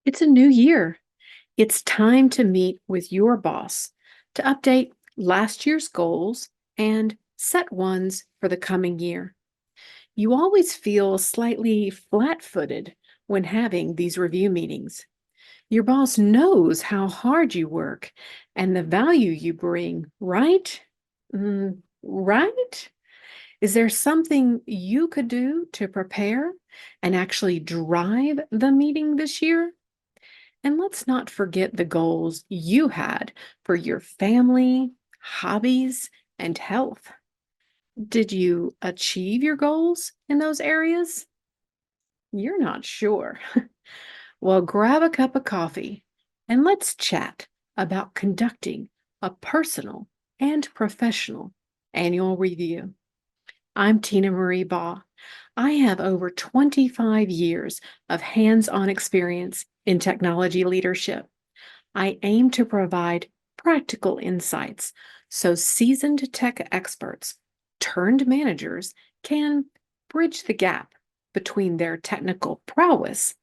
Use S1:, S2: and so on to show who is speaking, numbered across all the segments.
S1: It's a new year. It's time to meet with your boss to update last year's goals and set ones for the coming year. You always feel slightly flat footed when having these review meetings. Your boss knows how hard you work and the value you bring, right? Right? Is there something you could do to prepare and actually drive the meeting this year? And let's not forget the goals you had for your family, hobbies, and health. Did you achieve your goals in those areas? You're not sure. Well, grab a cup of coffee and let's chat about conducting a personal and professional annual review. I'm Tina Marie Baugh. I have over 25 years of hands on experience in technology leadership. I aim to provide practical insights so seasoned tech experts turned managers can bridge the gap between their technical prowess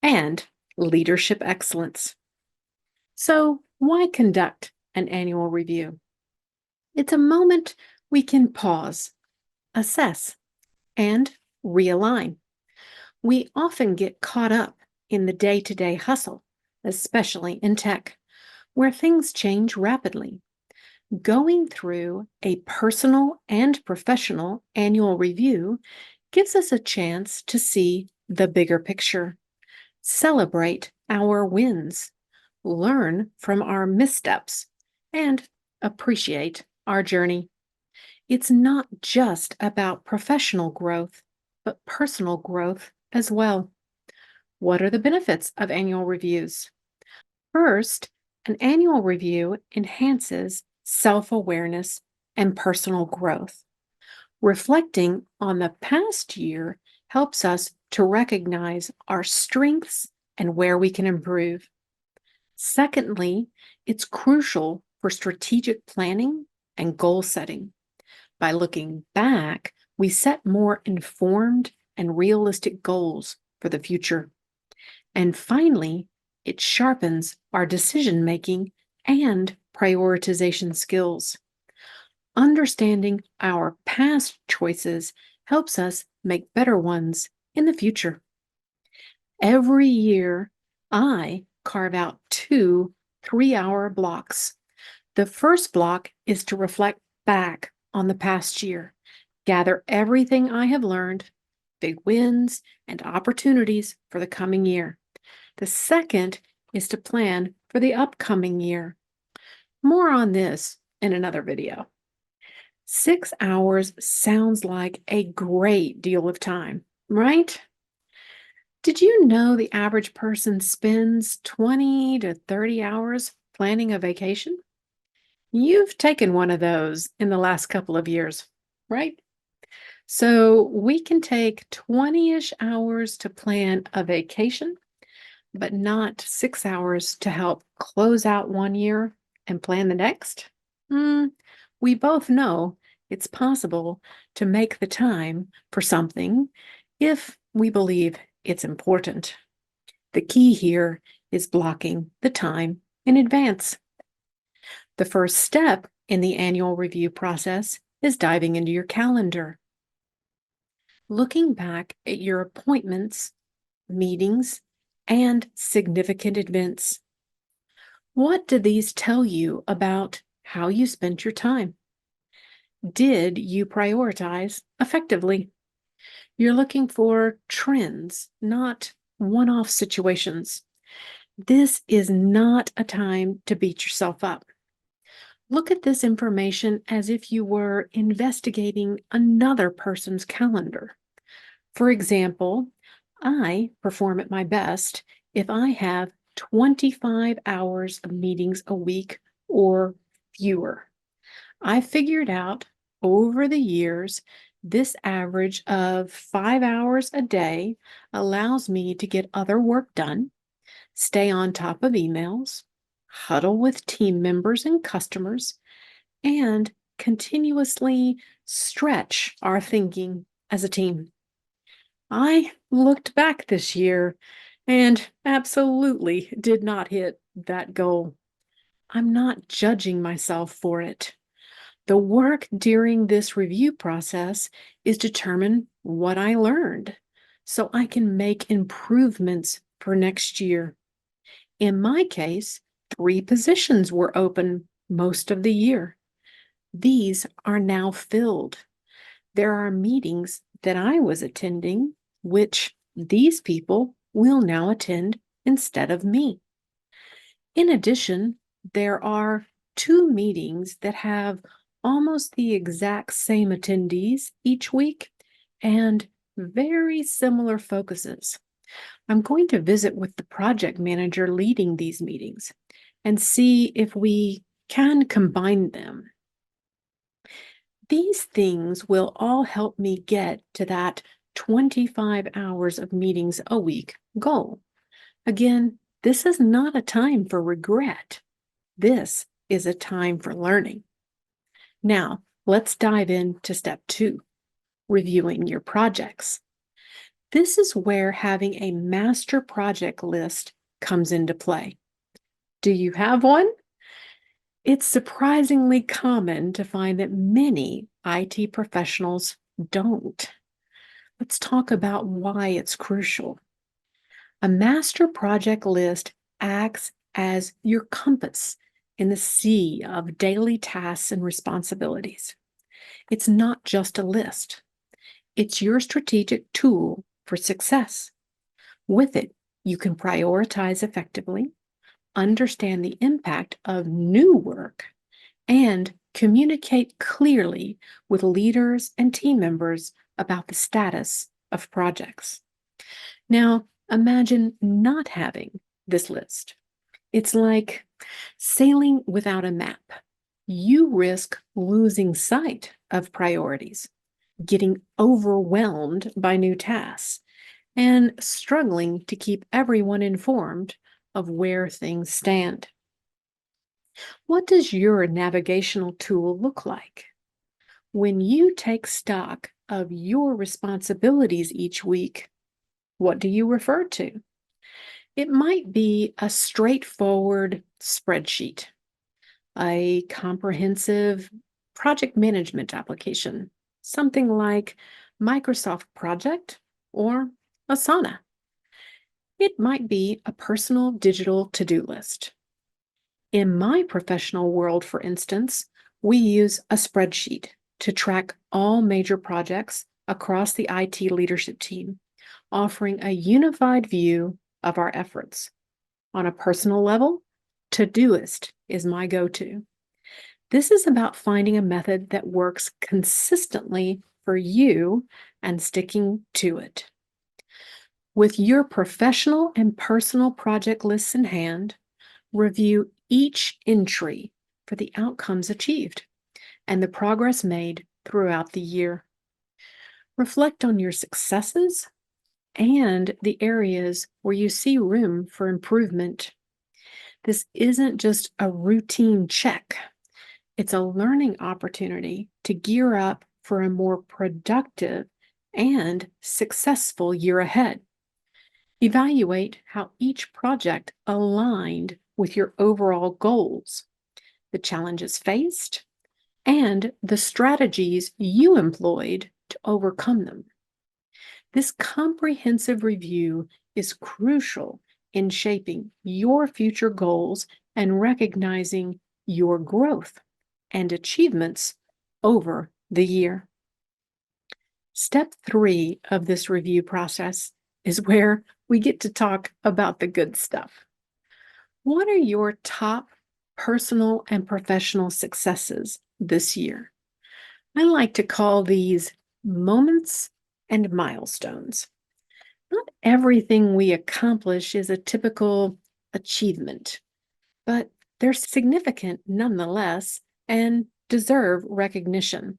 S1: and leadership excellence. So, why conduct an annual review? It's a moment we can pause, assess, and realign. We often get caught up in the day to day hustle, especially in tech, where things change rapidly. Going through a personal and professional annual review gives us a chance to see the bigger picture, celebrate our wins, learn from our missteps, and appreciate our journey. It's not just about professional growth, but personal growth as well. What are the benefits of annual reviews? First, an annual review enhances self awareness and personal growth. Reflecting on the past year helps us to recognize our strengths and where we can improve. Secondly, it's crucial for strategic planning and goal setting. By looking back, we set more informed and realistic goals for the future. And finally, it sharpens our decision making and prioritization skills. Understanding our past choices helps us make better ones in the future. Every year, I carve out 2 3-hour blocks. The first block is to reflect back on the past year, gather everything I have learned, big wins, and opportunities for the coming year. The second is to plan for the upcoming year. More on this in another video. 6 hours sounds like a great deal of time, right? Did you know the average person spends 20 to 30 hours planning a vacation? You've taken one of those in the last couple of years, right? So we can take 20-ish hours to plan a vacation, but not 6 hours to help close out one year and plan the next? We both know it's possible to make the time for something if we believe it's important. The key here is blocking the time in advance. The first step in the annual review process is diving into your calendar. Looking back at your appointments, meetings, and significant events. What do these tell you about how you spent your time? Did you prioritize effectively? You're looking for trends, not one-off situations. This is not a time to beat yourself up. Look at this information as if you were investigating another person's calendar. For example, I perform at my best if I have 25 hours of meetings a week or fewer. I figured out over the years this average of 5 hours a day allows me to get other work done, stay on top of emails, huddle with team members and customers, and continuously stretch our thinking as a team. I looked back this year and absolutely did not hit that goal. I'm not judging myself for it. The work during this review process is determine what I learned so I can make improvements for next year. In my case, 3 positions were open most of the year. These are now filled. There are meetings that I was attending, which these people will now attend instead of me. In addition, there are 2 meetings that have almost the exact same attendees each week and very similar focuses. I'm going to visit with the project manager leading these meetings and see if we can combine them. These things will all help me get to that 25 hours of meetings a week goal. Again, this is not a time for regret. This is a time for learning. Now, let's dive into step 2, reviewing your projects. This is where having a master project list comes into play. Do you have one? It's surprisingly common to find that many IT professionals don't. Let's talk about why it's crucial. A master project list acts as your compass in the sea of daily tasks and responsibilities. It's not just a list, it's your strategic tool for success. With it, you can prioritize effectively, understand the impact of new work, and communicate clearly with leaders and team members about the status of projects. Now, imagine not having this list. It's like sailing without a map. You risk losing sight of priorities, getting overwhelmed by new tasks, and struggling to keep everyone informed of where things stand. What does your navigational tool look like? When you take stock of your responsibilities each week, what do you refer to? It might be a straightforward spreadsheet, a comprehensive project management application, something like Microsoft Project or Asana. It might be a personal digital to-do list. In my professional world, for instance, we use a spreadsheet to track all major projects across the IT leadership team, offering a unified view of our efforts. On a personal level, Todoist is my go-to. This is about finding a method that works consistently for you and sticking to it. With your professional and personal project lists in hand, review each entry for the outcomes achieved and the progress made throughout the year. Reflect on your successes and the areas where you see room for improvement. This isn't just a routine check. It's a learning opportunity to gear up for a more productive and successful year ahead. Evaluate how each project aligned with your overall goals, the challenges faced, and the strategies you employed to overcome them. This comprehensive review is crucial in shaping your future goals and recognizing your growth and achievements over the year. Step 3 of this review process is where we get to talk about the good stuff. What are your top personal and professional successes this year? I like to call these moments and milestones. Not everything we accomplish is a typical achievement, but they're significant nonetheless and deserve recognition.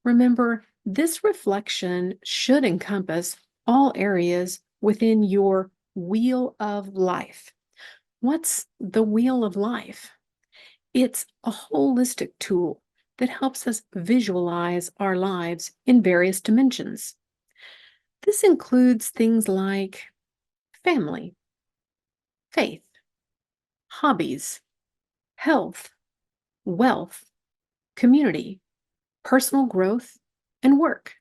S1: Remember, this reflection should encompass all areas within your wheel of life. What's the wheel of life? It's a holistic tool that helps us visualize our lives in various dimensions. This includes things like family, faith, hobbies, health, wealth, community, personal growth, and work.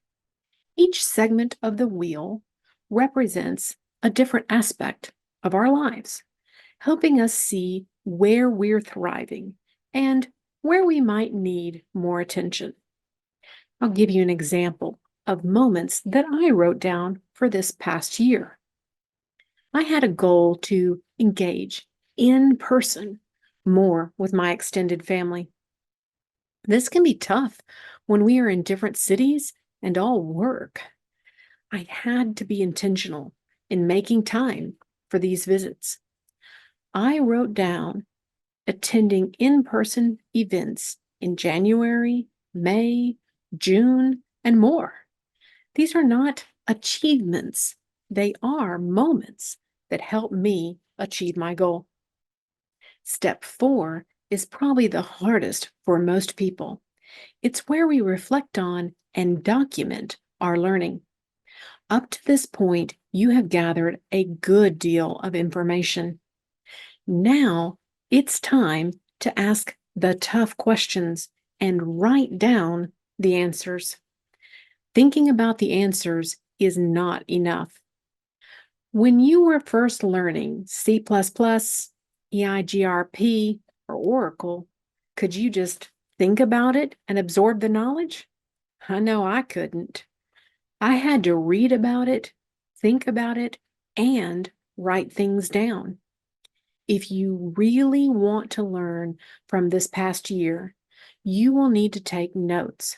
S1: Each segment of the wheel represents a different aspect of our lives, helping us see where we're thriving and where we might need more attention. I'll give you an example of moments that I wrote down for this past year. I had a goal to engage in person more with my extended family. This can be tough when we are in different cities and all work. I had to be intentional in making time for these visits. I wrote down attending in person events in January, May, June, and more. These are not achievements, they are moments that help me achieve my goal. Step 4 is probably the hardest for most people. It's where we reflect on and document our learning. Up to this point, you have gathered a good deal of information. Now it's time to ask the tough questions and write down the answers. Thinking about the answers is not enough. When you were first learning C++, EIGRP, or Oracle, could you just think about it and absorb the knowledge? I know I couldn't. I had to read about it, think about it, and write things down. If you really want to learn from this past year, you will need to take notes.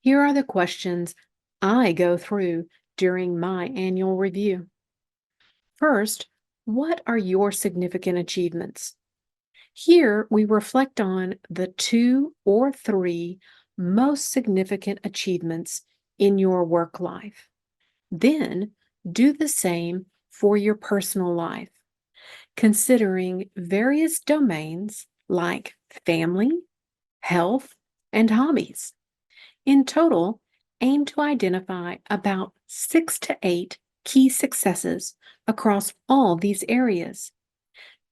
S1: Here are the questions I go through during my annual review. First, what are your significant achievements? Here we reflect on the 2 or 3 most significant achievements in your work life. Then do the same for your personal life, considering various domains like family, health, and hobbies. In total, aim to identify about 6 to 8 key successes across all these areas.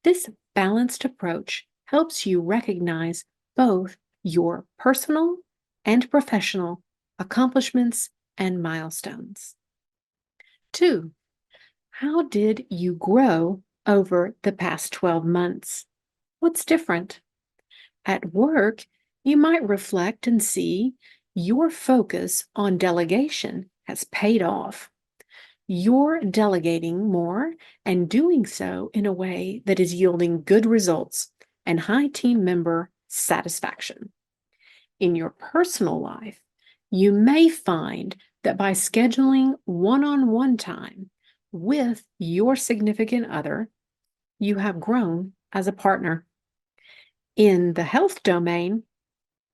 S1: This balanced approach helps you recognize both your personal and professional accomplishments and milestones. 2. How did you grow over the past 12 months? What's different? At work, you might reflect and see your focus on delegation has paid off. You're delegating more and doing so in a way that is yielding good results and high team member satisfaction. In your personal life, you may find that by scheduling one-on-one time with your significant other, you have grown as a partner. In the health domain,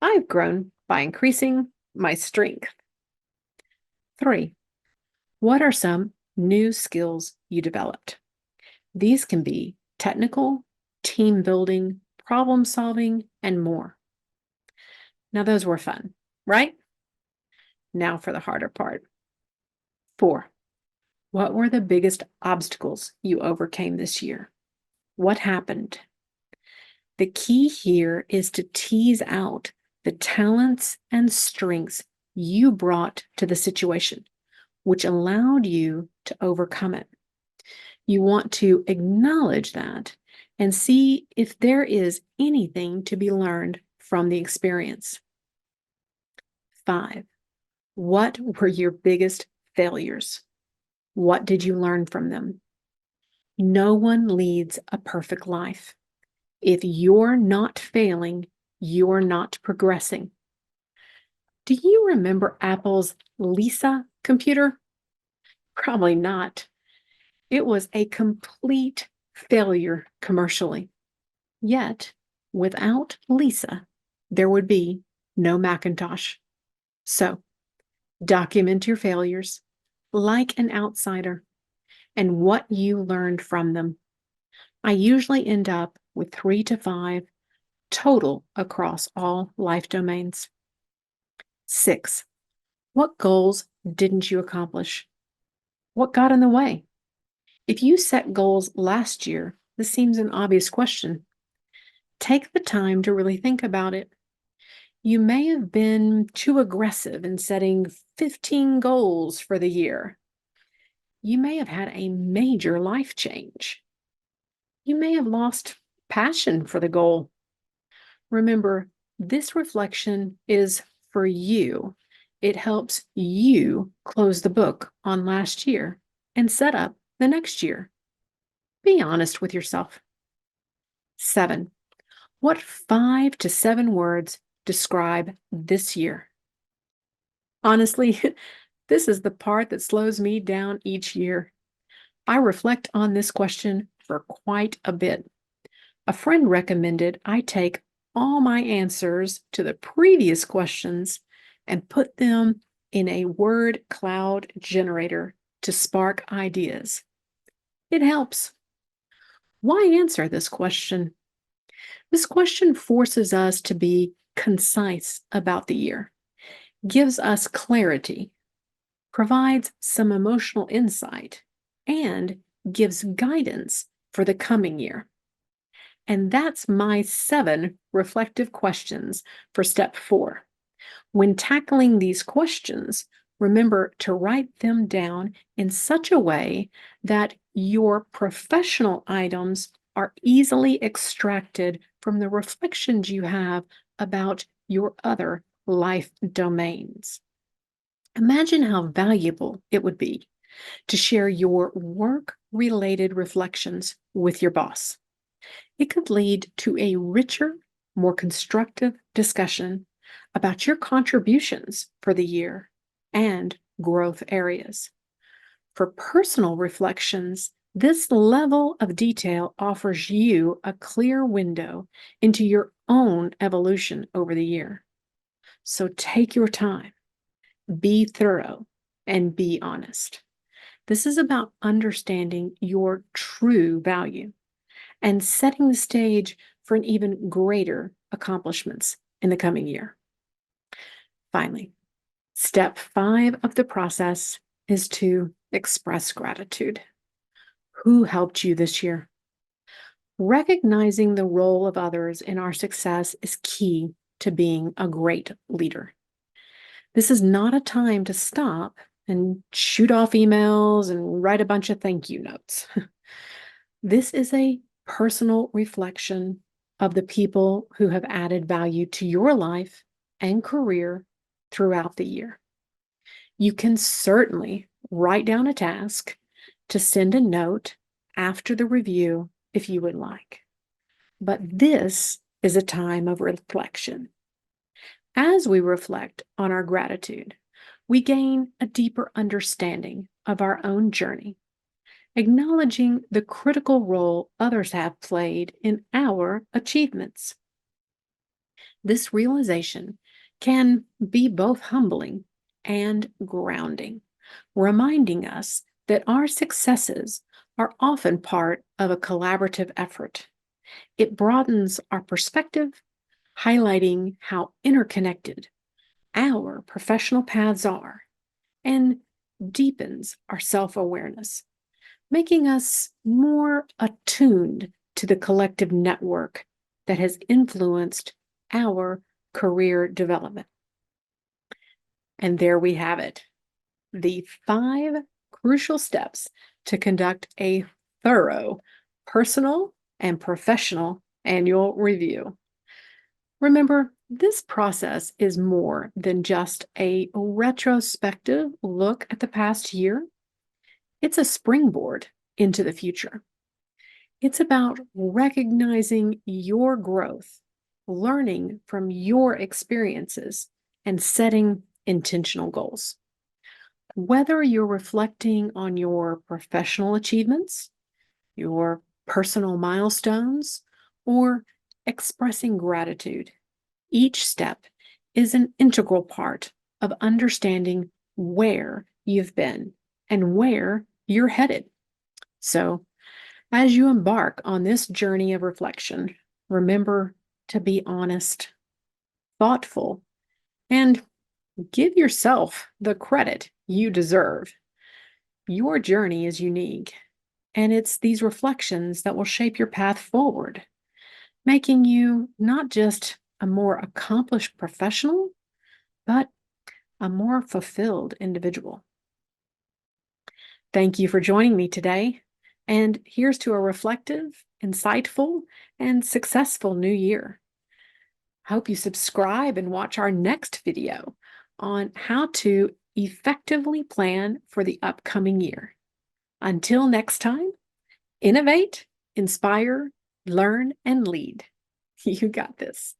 S1: I've grown by increasing my strength. 3. What are some new skills you developed? These can be technical, team building, problem solving, and more. Now, those were fun, right? Now for the harder part. 4. What were the biggest obstacles you overcame this year? What happened? The key here is to tease out the talents and strengths you brought to the situation, which allowed you to overcome it. You want to acknowledge that and see if there is anything to be learned from the experience. 5. What were your biggest failures? What did you learn from them? No one leads a perfect life. If you're not failing, you're not progressing. Do you remember Apple's Lisa computer? Probably not. It was a complete failure commercially. Yet, without Lisa, there would be no Macintosh. So, document your failures like an outsider and what you learned from them. I usually end up with 3 to 5 total across all life domains. 6. What goals didn't you accomplish? What got in the way? If you set goals last year, this seems an obvious question. Take the time to really think about it. You may have been too aggressive in setting 15 goals for the year. You may have had a major life change. You may have lost passion for the goal. Remember, this reflection is for you. It helps you close the book on last year and set up the next year. Be honest with yourself. 7. What 5 to 7 words describe this year? Honestly, this is the part that slows me down each year. I reflect on this question for quite a bit. A friend recommended I take all my answers to the previous questions and put them in a word cloud generator to spark ideas. It helps. Why answer this question? This question forces us to be concise about the year, gives us clarity, provides some emotional insight, and gives guidance for the coming year. And that's my 7 reflective questions for step 4. When tackling these questions, remember to write them down in such a way that your professional items are easily extracted from the reflections you have about your other life domains. Imagine how valuable it would be to share your work-related reflections with your boss. It could lead to a richer, more constructive discussion about your contributions for the year and growth areas. For personal reflections, this level of detail offers you a clear window into your own evolution over the year. So take your time, be thorough, and be honest. This is about understanding your true value and setting the stage for an even greater accomplishments in the coming year. Finally, step 5 of the process is to express gratitude. Who helped you this year? Recognizing the role of others in our success is key to being a great leader. This is not a time to stop and shoot off emails and write a bunch of thank you notes. This is a personal reflection of the people who have added value to your life and career throughout the year. You can certainly write down a task to send a note after the review if you would like. But this is a time of reflection. As we reflect on our gratitude, we gain a deeper understanding of our own journey, acknowledging the critical role others have played in our achievements. This realization can be both humbling and grounding, reminding us that our successes are often part of a collaborative effort. It broadens our perspective, highlighting how interconnected our professional paths are, and deepens our self-awareness, making us more attuned to the collective network that has influenced our career development. And there we have it, the 5 crucial steps to conduct a thorough personal and professional annual review. Remember, this process is more than just a retrospective look at the past year. It's a springboard into the future. It's about recognizing your growth, learning from your experiences, and setting intentional goals. Whether you're reflecting on your professional achievements, your personal milestones, or expressing gratitude, each step is an integral part of understanding where you've been and where you're headed. So, as you embark on this journey of reflection, remember to be honest, thoughtful, and give yourself the credit you deserve. Your journey is unique, And it's these reflections that will shape your path forward, making you not just a more accomplished professional, but a more fulfilled individual. Thank you for joining me today. And here's to a reflective, insightful, and successful new year. I hope you subscribe and watch our next video on how to effectively plan for the upcoming year. Until next time, innovate, inspire, learn, and lead. You got this.